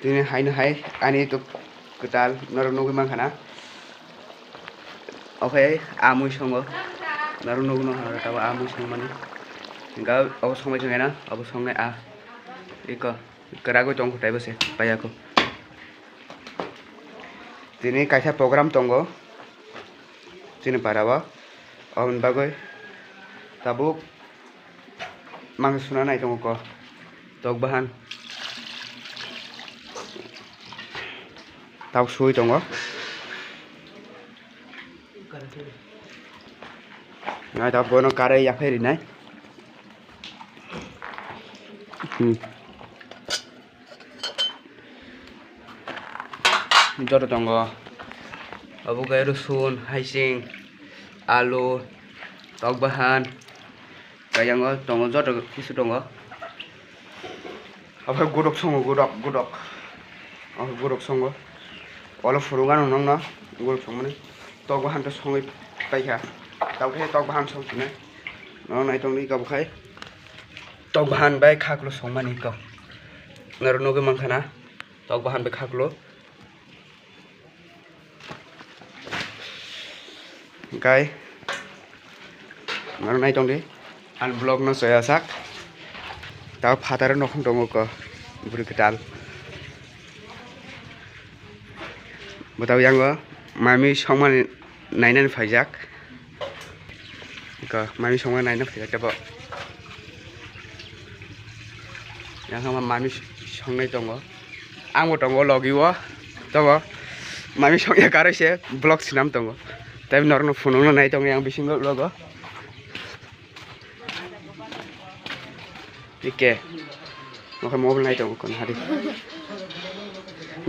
Tini hai na hai ani to ketal narung nugi mangkana. Oke amui songo narung nugi mangkana tahu amui songo mani. Enggak aku songo itu na aku songo iko kerago tonggo tahu sih payaku. Tini kaisa program tonggo. Tini parawa on bagoy tabuk mangsuna na itong ko togbahan tau suy tong ngai tau bono kare ya pheri nai joto tong abu gai rusun haising alu togbahan kayang tong joto kisu tong apa godok songo godok apa godok songo Kalau furungan nong na, gue cuma nih, tau bahan tuh songai pakai, tau kayak tau bahan song sini, nong na itong ni kau pakai, tau bahan baik hak lo song mana kau, ngaruh noge mangkana, tau bahan baik hak lo, kai, ngaruh na itong ni, unblock no saya sak, tau pataran nong dong kau, beri ketal. Betaw yang go mami songman nainan fajak ko mami songman nainan fajak tabo yang sama mami songnai tongo angbo tongo logiwo tabo mami songya karese blog sinam tongo tapi norno phone nai tongo yang bisingo logo ike maka mobile nai tongo kon hari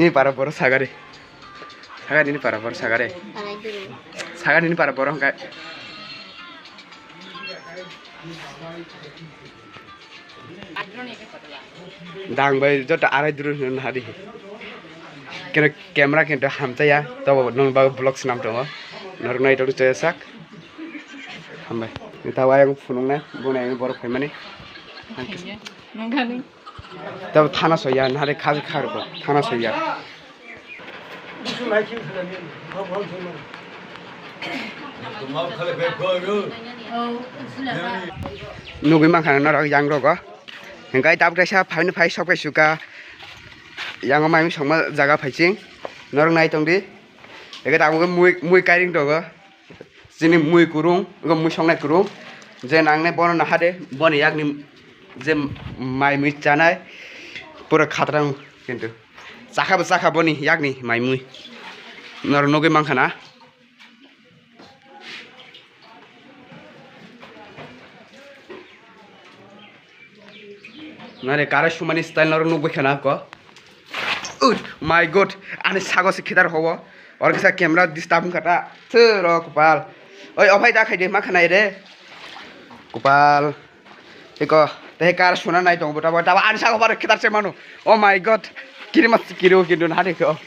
ni para boro sagare Sagar ini para bor sagare. Sagar ini para borong kayak. Dang bay jota arai dulu nun hari. Kena kamera kena hamta ya. Tahu nun bawa vlog senam tuh. Nornai itu tuh sak. Hambai. Kita wayang funungnya. Buna ini borok mana? Nggak. Tahu tanah soya. Hari kazi karu. Tanah soya. Nugi mangkana nara yang rogo, hinggai tab desa phai phai sokai suka, yang omai songma jaga phaiching, norong nai tongdi, ega tab mui kairing dogo, sini mui kurung, ega mui songnai kurung, jen angne bono nahade, boni yakni jem mai mui chanai, pura khatrang kintu. Saka boni yakni mai mui nor noge mangkana nare kara sumani style nor noge khana ko my god ane sago se khidar hobo or kisa camera disturb kata thero kopal oi ophai da khaide ma khana re kopal eko te kara suna nai tong bota ane sago bar khidar se manu oh my god kiri mas kiri kindu na de ko